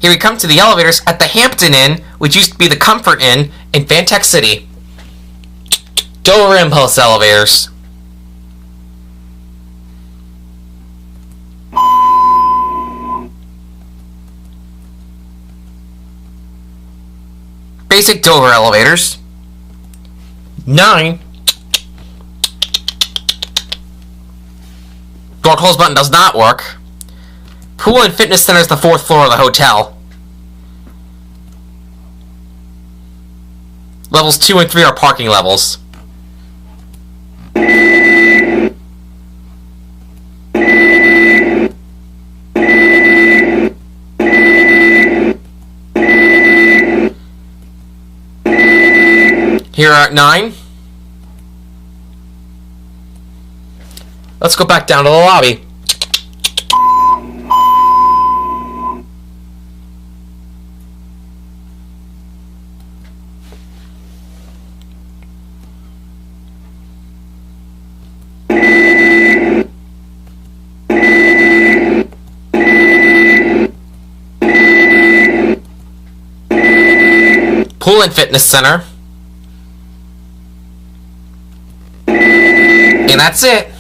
Here we come to the elevators at the Hampton Inn, which used to be the Comfort Inn in Fantech City. Dover impulse elevators. Basic Dover elevators. 9. Door close button does not work. Pool and Fitness Center is the 4th floor of the hotel. Levels 2 and 3 are parking levels. Here are at 9. Let's go back down to the lobby. Pool and Fitness Center. And that's it.